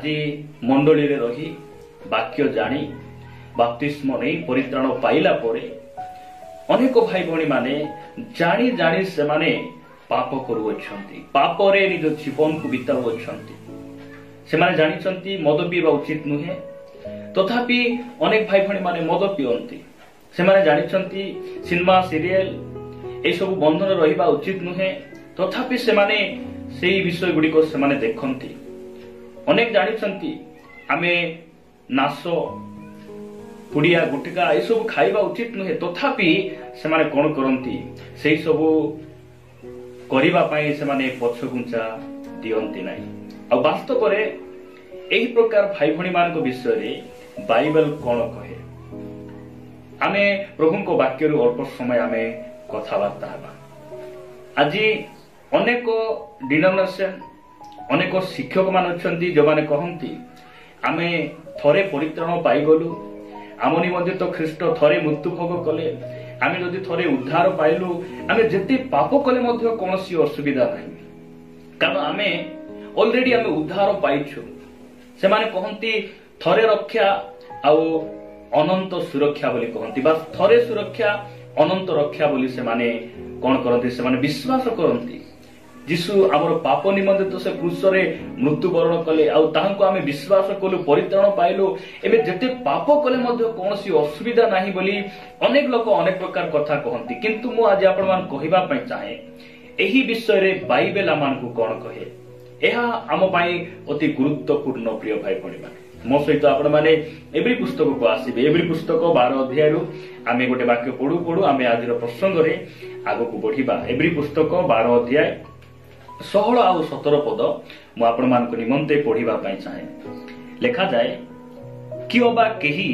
आज मंडली रे रही वाक्य जानी बाप्तिस्म नहीं परित्राण पाइला परे अनेक भाई भणी माने जानी जानी से माने पाप करुअछंती पाप रे निज जीवन को बिताउछंती से माने जानिछंती मद पीवा उचित नुहे तथापि अनेक भाई भणी माने मद पियंती से माने जानिछंती सिनेमा सीरियल ए सब बंधन रहिबा उचित नुहे तथापि से माने सेही विषय गुडी को से माने देखंती अनेक जानिछंती आमे नाश पुड़िया गुटिका ये सब खाइबा उचित नुहे तथापि से माने कोन करंती सेही सब करिबा पई से माने पछगुंचा दियंती नाही आ वास्तव रे एही प्रकार भाई भणी मान विषय रे बाइबल कोन कहे आमे प्रभु को वाक्य रु अल्प समय आमे कथावार्ता हेबा आज अनेक डिनोमिनेशन अनेक शिक्षक मान अछंती जो माने कहंती आमे थरे परित्राण पाई गलु आम निमंते तो ख्रीष्ट थरे मृत्यु भोग कले आमे जदि थरे उद्धार पाइलु आमे जेते पाप कले मध्य कोनोसी असुविधा नाही कारण आमे ऑलरेडी आमे उद्धार पाइछु से माने कहंती थरे रक्षा आ अनंत सुरक्षा बोली कहंती बस थरे सुरक्षा अनंत रक्षा बोली से माने कोन करंती से माने विश्वास करंती जीशु आमर पाप निमंते तो से क्रूसरे मृत्युवरण कले आ ताहाको आमे विश्वास कलु परित्राण पाइलु एबे जेते पाप कले मध्य कोनोसी असुविधा नाही बोली अनेक लोक अनेक प्रकार कथा कहंती किंतु मु आज आपण मान कहिबा पई चाहे एही विषय रे बाइबल आमान को कोन कहे एहा आम पई अति गुरुत्वपूर्ण प्रिय भाई भणी माने मो सहित आपण माने एवरी पुस्तक को आसीबे एवरी पुस्तक 12 अध्याय रु आमे गोटे वाक्य पढु पढु आमे आज रो प्रसंग रे आगो को बढ़िबा एवरी पुस्तक 12 अध्याय 16 आ 17 पद मु आपण मान को निमंते पढिबा पई चाहे लिखा जाए कि ओबा केही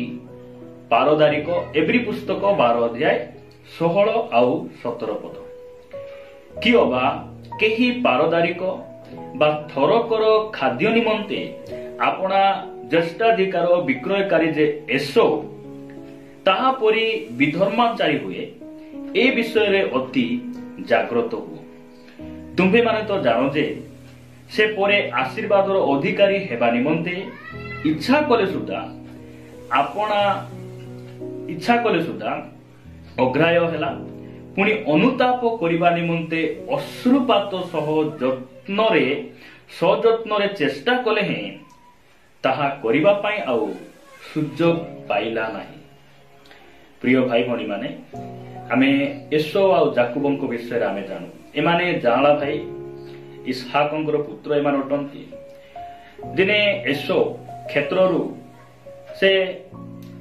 पारदारी को एवरी पुस्तक 12 अध्याय 16 आ 17 पद कि ओबा केही पारदारी को बा थरकर खाद्य निमंते आपना ज्येष्ठाधिकार विक्रयकारी जे एसो ताहा परी विधर्माचारी हुए ए विषय रे अति जागृत हो तुम्भे माने तो जानो जे से परे आशीर्वादर अधिकारी हेबा निमंते इच्छा कले सुधा अग्राह्य हेला पुणी अनुताप करिबा निमंते अश्रुपात सह सजत्न रे चेष्टा कले हे ताहा करिबा पई आउ सुजोग पाइला नाही प्रिय भाई भणी माने आमे एसो आ जाकुबंको विषय रे आमे जानू एमाने जाला भाई इसहाकंकर पुत्र एमान अटंती दिने एसो क्षेत्ररु से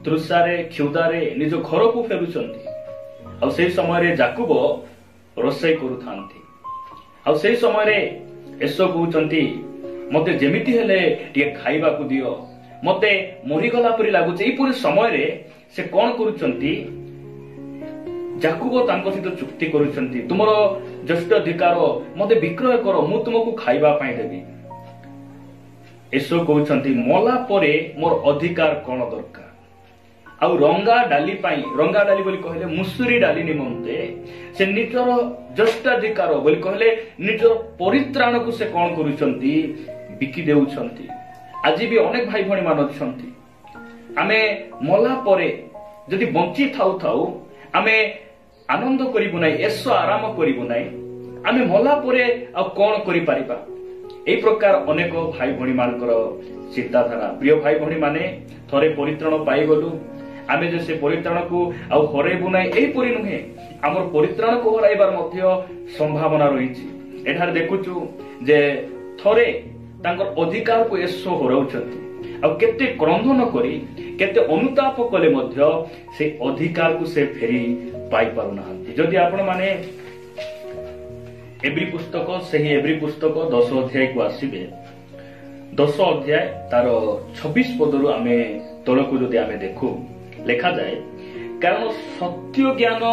तृषारे क्षुदारे निज घर को फेरुचंती आ से समय रे जाकुब रोसई करूथांती आ से समय रे एसो कहउचंती मते जेमिति हेले टिके खाइबा को दियो मते मरि गला परि लागुचे ई पूरी समय रे से कोन करूचंती जाकुब तांको सहित चुक्ति करूचंती तुमरो ज्येष्ठ अधिकार मते विक्रय करो मु तुमको खाइबा पई देबी एसो कहउचंती मला परे मोर अधिकार कोन दरकार आ रंगा डाली बोली कहले मुसुरी डाली निमंते से निजर ज्येष्ठ अधिकार बोली कहले निजर परित्राण को से कोन करूचंती बिकी देउछंती आज भी अनेक भाई भणी मान अछंती आमे मला परे जदि बंची थाउ थाउ आमे आनंद करिबु नै ऐसो आराम करिबु नै आमे मला परे आ कोन करि परिबा ए प्रकार अनेक भाई भणी मानकर चिंताधारा प्रिय भाई भणी माने थरे परित्राण पाई गलु आमे जे से परित्राण को आ हरेबु नै एई परि नुहे हमर परित्राण को हराइबार मध्य संभावना रहिछि एठार देखुछु जे थरे तांकर अधिकार को एसो हराउछथि आ केते क्रंदन करी केते अनुताप कले मध्य से अधिकार को से फेरी पाई पारु नाहंती जदि आपण माने एवरी पुस्तक सही एवरी पुस्तक 10 अध्याय को आसीबे 10 अध्याय तार 26 पदरु आमे तळकु जदि आमे देखु लिखा जाए कारण सत्य ज्ञान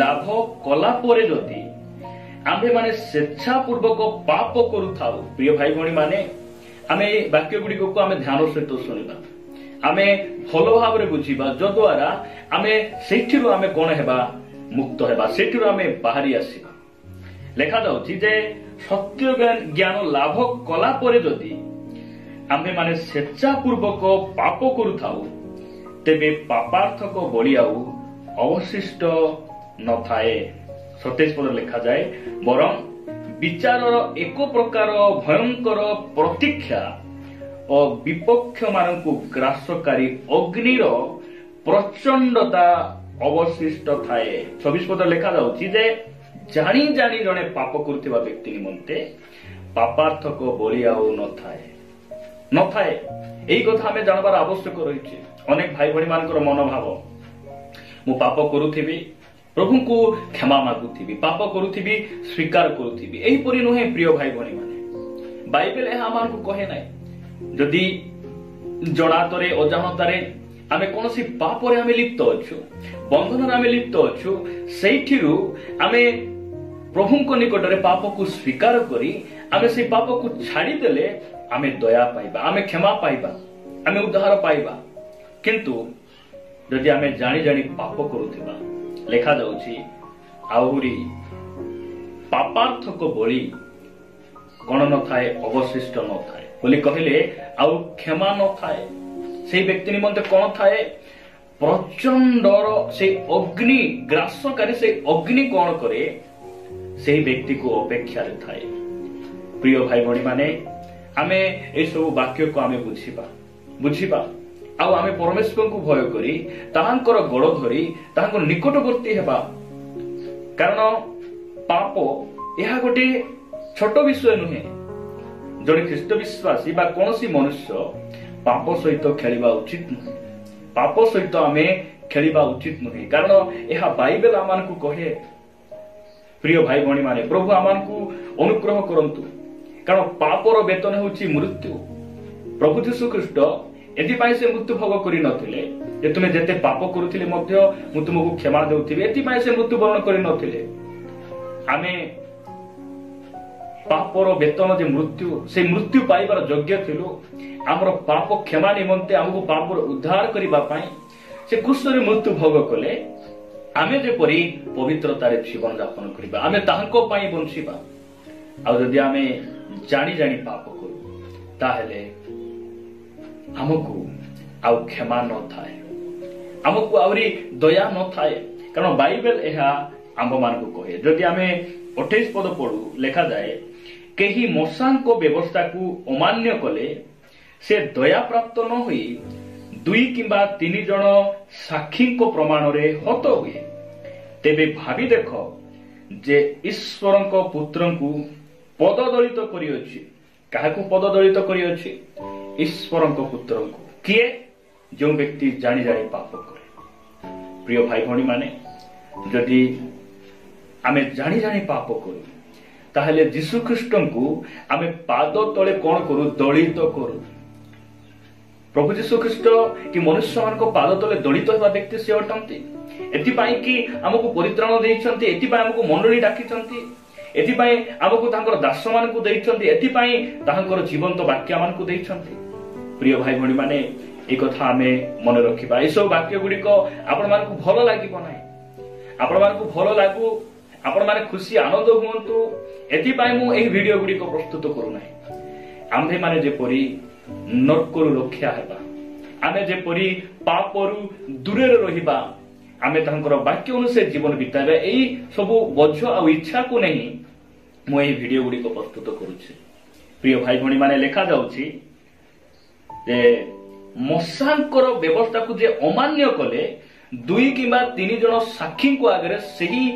लाभ कला परे जदि आम्भे माने स्वेच्छापूर्वक पाप करूथाउ प्रिय भाई भणी माने आमे वाक्य गुडी को आमे ध्यान सहित सुनिबा आमे भलो भाव रे बुझिबा जो द्वारा आमे सेठिरु आमे कोन हेबा मुक्त हेबा सेठिरु आमे बाहरी आसीबा लेखा जाउछि जे सत्य ज्ञान लाभ कला परे जदि आम्भे माने स्वेच्छापूर्वक पाप करुथाउ तेबे पापार्थक बलि आउ अवशिष्ट नथाए। 27 पद लिखा जाए, बरं विचारर एक प्रकार भयंकर प्रतीक्षा और विपक्ष मानकु ग्रासकारी अग्निर प्रचंडता अवशिष्ट थाए। 26 पद लिखा जाउछि जे जानी जानी जने पाप करुथिबा व्यक्ति निमंते पापार्थक बलि आउ नथाए। एई कथा हमें जानबार आवश्यक रहिछि। अनेक भाई भणी मानकर मनोभाव, मु पाप करुथिबि प्रभु को क्षमा मागुथिबि, पाप करुथिबि स्वीकार करुथिबि, एही परि नुहे प्रिय भाई भणी माने। बाइबल एहा हमकु कहे नै जदि जणातरे अजाणतारे आमे कोनोसी पापरे आमे लिप्त अछु, बंधनरे आमे लिप्त अछु, सेठिरु आमे प्रभुको निकटरे पाप को स्वीकार करी आमे से पाप को छाड़ी देले आमे दया पाइबा, आमे क्षमा पाइबा, आमे उद्धार पाइबा। किंतु जदि आमे जानी जानी पाप करुथिबा, लेखा जाउछि आहुरी पापार्थक बलि कोन न थाए, अवशिष्ट न थाए बोली कहले, आउ क्षमा न थाए। से व्यक्ति निमंते कोन थाए, प्रचंडर से अग्नि ग्रासकारी से अग्नि कोन करे से व्यक्ति को अपेक्षा रे थाए। प्रिय भाई भणी माने आमे ए सब वाक्य को आमे बुझिबा आउ आमे परमेश्वर को भय करी ताहांकर गोड़ धरी ताहांकर निकटवर्ती हेबा। कारण पाप यह गोटे छोट विषय नुहे। जड़े ख्रीष्ट विश्वासी बा कोनोसी मनुष्य पाप सहित खेलिबा उचित नुहे, पाप सहित आमे खेलिबा उचित नुहे। कारण यह बाइबल आमानकु कहे, प्रिय भाई भणी माने प्रभु आमानकु अनुग्रह करंतु, कारण पापर वेतन होछि मृत्यु। प्रभु यीशु ख्रीष्ट एथिपाई से मृत्यु भोग करि नथिले जे तुमे जेते पाप करुथिले मध्य मु तुमको क्षमा देउथिबे, एथिपाई से मृत्यु वरण करि नथिले। आमे पापर वेतन जे मृत्यु, से मृत्यु पाइबार योग्य थिलु। हमर पाप क्षमा निमंते हमको पापर उद्धार करिबा पई से क्रूसरे मृत्यु भोग कले। आमे जे परि पवित्रतारे जीवन यापन करिबा, आमे ताहांको पई बंचिबा। आ जदि आमे जानी जानी पाप करू ताहेले हमको आउ क्षमा न थाए, हमको आवरी दया न थाए। कारण बाइबल एहा आंब मानकु कहे। जदि आमे 28 पद पढु, लेखा जाए, केही मशांको व्यवस्था को अमान्य कले से दया प्राप्त न होई 2 किंबा 3 जन साक्षी को प्रमाण रे हत हुए। तेबे भावी देख जे ईश्वर को पुत्र को पददलित करियोछि। काहाकू पददलित करियोछि? ईश्वर को पुत्र को। किए? जो व्यक्ति जानी जानी पाप करे। प्रिय भाई भणी माने जदि आमे जानी जानी पाप करू ताहले यीशु ख्रीष्ट को आमे पाद तले कोन करू? दलित करू। प्रभु यीशु ख्रीष्ट कि मनुष्य मान को पाद तले दलित हेबा व्यक्ति से अटंती। एथिपाई कि हमको परित्राण देइछंती, एथिपाई हमको मंडली डाकिछंती, एथिपाई हमको तांकर दास मान को देइछंती, एथिपाई तांकर जीवंत वाक्य मान को देइछंती। प्रिय भाई भणी माने एक कथा आमे मन रखिबा। ए सब वाक्य गुडी को आपण मान को भलो लागिबो नाही, आपण मान को भलो लागू, आपण माने खुशी आनंद हुंतु, एथिपाई मु एही वीडियो गुडी को प्रस्तुत करू नाही। आम्भे माने जे परी नरकरु रक्षा हेबा, आमे जे परी पापरु दूरे रहिबा, आमे तांकर वाक्य अनुसार जीवन बिताबे, एही सब बोझ आ इच्छा को नहीं मु एही वीडियो गुडी को प्रस्तुत करूछि। प्रिय भाई भणी माने लेखा जाउछि जे मशांकर व्यवस्था को जे अमान्य कले 2 किंबा 3 जन साक्षी को आगे सही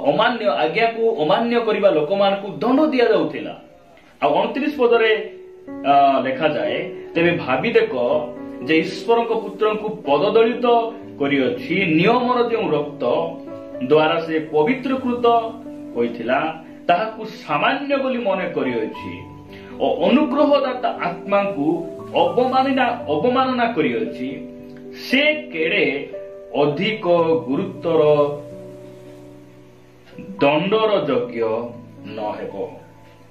अमान्य आज्ञा को अमान्य करिबा लोक मान को दंड दिया जाउथिला। आ 29 पदरे लेखा जाए, तेबे भाबी देख जे ईश्वर को पुत्र को पददलित करियोछि, नियमर जे रक्त द्वारा से पवित्रकृत होइथिला ताहाकु सामान्य बोली मने करियोछि और अनुग्रहदाता आत्मा को अवमानना करियोछि, से केड़े अधिक गुरुतर दंडर योग्य न हेबो।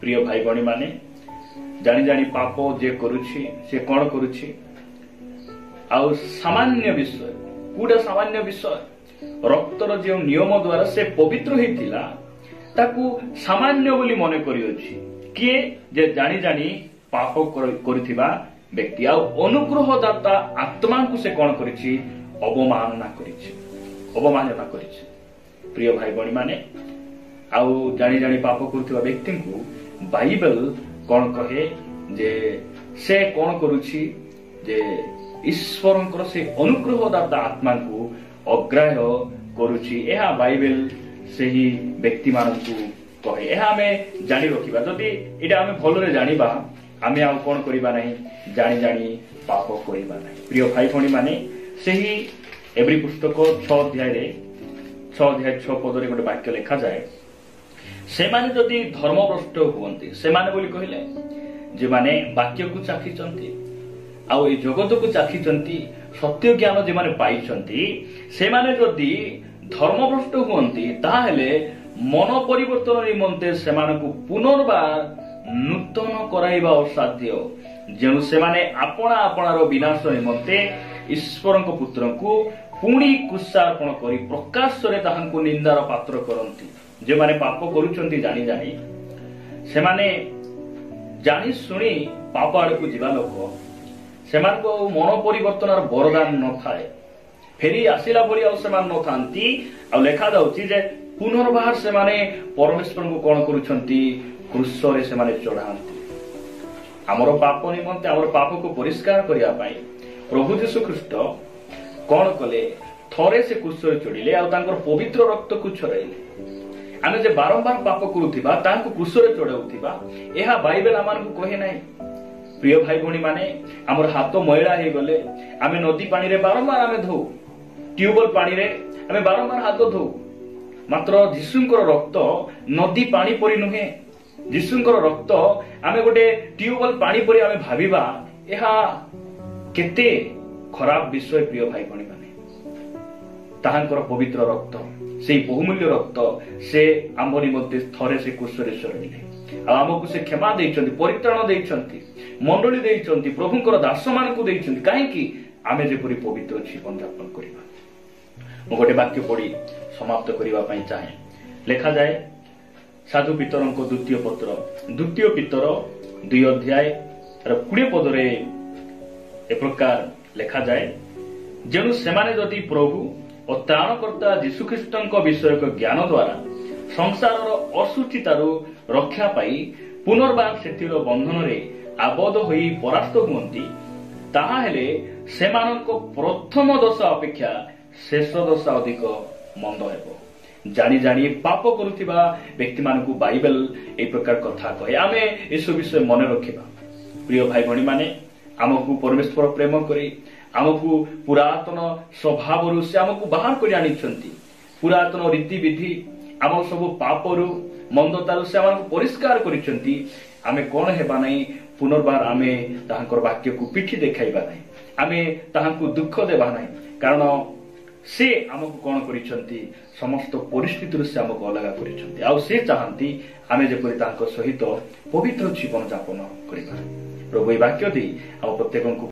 प्रिय भाई भणी माने जानी जानी पाप जे करुछि से कोन करुछि? आउ सामान्य विषय कूड़ा सामान्य विषय रक्तर जे नियम द्वारा से पवित्र होइथिला ताकू सामान्य बोली मने करियोछि। किए जे जानी जानी ପାପ କରିଥିବା ବ୍ୟକ୍ତି ଆଉ ଅନୁଗ୍ରହଦାତା ଆତ୍ମାଙ୍କୁ ସେ କଣ କରିଛି? ଅବମାନନା କରିଛି। ପ୍ରିୟ ଭାଇ ଭଉଣୀ ମାନେ, ଆଉ ଜାଣି ଜାଣି ପାପ କରୁଥିବା ବ୍ୟକ୍ତିଙ୍କୁ ବାଇବେଲ କଣ କହେ ଯେ ସେ କଣ କରୁଛି? ଯେ ଈଶ୍ୱରଙ୍କର ସେ ଅନୁଗ୍ରହଦାତା ଆତ୍ମାଙ୍କୁ ଅଗ୍ରାହ୍ୟ କରୁଛି। ଏହା ବାଇବେଲ ସେହି ବ୍ୟକ୍ତି ମାନଙ୍କୁ କହେ। ଏହା ଆମେ ଜାଣି ରଖିବା। ଯଦି ଏଇଟା ଆମେ ଭଲରେ ଜାଣିବା, ଆମେ ଆଉ କଣ କରିବା ନାହିଁ? ଜାଣି ଜାଣି ପାପ କରିବା ନାହିଁ। ପ୍ରିୟ ଭାଇ ଭଉଣୀ ମାନେ, ସେହି ଏବ୍ରୀ ପୁସ୍ତକ 6 ଅଧ୍ୟାୟ 6 ପଦରେ ଗୋଟେ ବାକ୍ୟ ଲେଖାଯାଏ, ସେମାନେ ଯଦି ଧର୍ମଭ୍ରଷ୍ଟ ହୁଅନ୍ତି, ସେମାନେ ବୋଲି କହିଲେ ଯେମାନେ ବାକ୍ୟକୁ ଚାଖିଛନ୍ତି ଆଉ ଏ ଜଗତକୁ ଚାଖିଛନ୍ତି, ସତ୍ୟ ଜ୍ଞାନ ଯେମାନେ ପାଇଛନ୍ତି, ସେମାନେ ଯଦି ଧର୍ମଭ୍ରଷ୍ଟ ହୁଅନ୍ତି, ତାହେଲେ ମନ ପରିବର୍ତ୍ତନ ନିମନ୍ତେ ସେମାନଙ୍କୁ ପୁନର୍ବାର ନୂତନ କରାଇବା ଅସାଧ୍ୟ। ଯେଣୁ ସେମାନେ ଆପଣାର ବିନାଶ ନିମନ୍ତେ ଈଶ୍ୱରଙ୍କ ପୁତ୍ରଙ୍କୁ ପୁଣି କୁଶାର୍ପଣ କରି ପ୍ରକାଶରେ ତାହାଙ୍କୁ ନିନ୍ଦାର ପାତ୍ର କରନ୍ତି। ଯେଉଁମାନେ ପାପ କରୁଛନ୍ତି ଜାଣି ଜାଣି, ସେମାନେ ଜାଣି ଶୁଣି ପାପ ଆଡକୁ ଯିବା ଲୋକ, ସେମାନଙ୍କୁ ମନ ପରିବର୍ତ୍ତନର ବରଦାନ ନଥାଏ, ଫେରି ଆସିଲା ଭଳି ଆଉ ସେମାନେ ନଥାନ୍ତି। ଆଉ ଲେଖାଯାଉଛି ଯେ ପୁନର୍ବାର ସେମାନେ ପରମେଶ୍ୱରଙ୍କୁ କଣ କରୁଛନ୍ତି? କ୍ରୁଶରେ ସେମାନେ ଚଢାନ୍ତି। ଆମର ପାପ ନିମନ୍ତେ, ଆମର ପାପକୁ ପରିଷ୍କାର କରିବା ପାଇଁ ପ୍ରଭୁ ଯୀଶୁ ଖ୍ରୀଷ୍ଟ କଣ କଲେ? ଥରେ ସେ କ୍ରୁଶରେ ଚଢିଲେ ଆଉ ତାଙ୍କର ପବିତ୍ର ରକ୍ତକୁ ଛଡ଼ାଇଲେ। ଆମେ ଯେ ବାରମ୍ବାର ପାପ କରୁଥିବା, ତାହାକୁ କ୍ରୁଶରେ ଚଢାଉଥିବା, ଏହା ବାଇବେଲ ଆମମାନଙ୍କୁ କହେ ନାହିଁ। ପ୍ରିୟ ଭାଇ ଭଉଣୀ ମାନେ, ଆମର ହାତ ମଇଳା ହେଇଗଲେ ଆମେ ନଦୀ ପାଣିରେ ବାରମ୍ବାର ଆମେ ଧୋଉ, ଟ୍ୟୁବଲ ପାଣିରେ ଆମେ ବାରମ୍ବାର ହାତ ଧୋଉ। ମାତ୍ର ଯୀଶୁଙ୍କର ରକ୍ତ ନଦୀ ପାଣି ପରି ନୁହେଁ। ଯୀଶୁଙ୍କର ରକ୍ତ ଆମେ ଗୋଟେ ଟ୍ୟୁବଲ ପାଣି ପରି ଆମେ ଭାବିବା, ଏହା କେତେ ଖରାପ ବିଷୟ। ପ୍ରିୟ ଭାଇ ଭଉଣୀ ମାନେ, ତାହାଙ୍କର ପବିତ୍ର ରକ୍ତ, ସେଇ ବହୁମୂଲ୍ୟ ରକ୍ତ, ସେ ଆମ ନିମନ୍ତେ ଥରେ ସେ କ୍ରୁଶରେ ଚଢିଲେ ଆଉ ଆମକୁ ସେ କ୍ଷମା ଦେଇଛନ୍ତି, ପରିତ୍ରାଣ ଦେଇଛନ୍ତି, ମଣ୍ଡଳୀ ଦେଇଛନ୍ତି, ପ୍ରଭୁଙ୍କର ଦାସମାନଙ୍କୁ ଦେଇଛନ୍ତି। କାହିଁକି? ଆମେ ଯେପରି ପବିତ୍ର ଜୀବନ ଯାପନ କରିବା। ମୁଁ ଗୋଟେ ବାକ୍ୟ ପଢି ସମାପ୍ତ କରିବା ପାଇଁ ଚାହେଁ। ଲେଖାଯାଏ ସାଧୁ ପିତରଙ୍କ ଦ୍ୱିତୀୟ ପତ୍ର 2 ଅଧ୍ୟାୟ 20 ପଦରେ ଏ ପ୍ରକାର ଲେଖାଯାଏ, ଯେଣୁ ସେମାନେ ଯଦି ପ୍ରଭୁ ଓ ତ୍ରାଣକର୍ତ୍ତା ଯୀଶୁଖ୍ରୀଷ୍ଟଙ୍କ ବିଷୟକ ଜ୍ଞାନ ଦ୍ୱାରା ସଂସାରର ଅସୁଚିତାରୁ ରକ୍ଷା ପାଇ ପୁନର୍ବାର ସେଥିର ବନ୍ଧନରେ ଆବଦ୍ଧ ହୋଇ ପରାସ୍ତ ହୁଅନ୍ତି, ତାହାହେଲେ ସେମାନଙ୍କ ପ୍ରଥମ ଦଶା ଅପେକ୍ଷା ଶେଷ ଦଶା ଅଧିକ ମନ୍ଦ ହେବ। ଜାଣି ଜାଣି ପାପ କରୁଥିବା ବ୍ୟକ୍ତିମାନଙ୍କୁ ବାଇବେଲ এই ପ୍ରକାର କଥା କହେ। ଆମେ ଏସବୁ ବିଷୟ ମନେ ରଖିବା। ପ୍ରିୟ ଭାଇ ଭଉଣୀ ମାନେ, ଆମକୁ ପରମେଶ୍ୱର ପ୍ରେମ କରି ଆମକୁ ପୁରାତନ ସ୍ୱଭାବରୁ ସେ ଆମକୁ ବାହାର କରି ଆଣିଛନ୍ତି। ପୁରାତନ ରୀତିବିଧି, ଆମ ସବୁ ପାପରୁ, ମନ୍ଦତାରୁ ସେ ଆମକୁ ପରିଷ୍କାର କରିଛନ୍ତି। ଆମେ କଣ ହେବା ନାହିଁ? ପୁନର୍ବାର ଆମେ ତାହାଙ୍କର ବାକ୍ୟକୁ ପିଠି ଦେଖାଇବା ନାହିଁ, ଆମେ ତାହାଙ୍କୁ ଦୁଃଖ ଦେବା ନାହିଁ। କାରଣ ସେ ଆମକୁ କଣ କରିଛନ୍ତି? ସମସ୍ତ ପରିସ୍ଥିତିରୁ ସେ ଆମକୁ ଅଲଗା କରିଛନ୍ତି। ଆଉ ସେ ଚାହାନ୍ତି ଆମେ ଯେପରି ତାଙ୍କ ସହିତ ପବିତ୍ର ଜୀବନ ଯାପନ କରିବା। ପ୍ରଭୁ ଏହି ବାକ୍ୟ ଦେଇ ଆମ ପ୍ରତ୍ୟେକଙ୍କୁ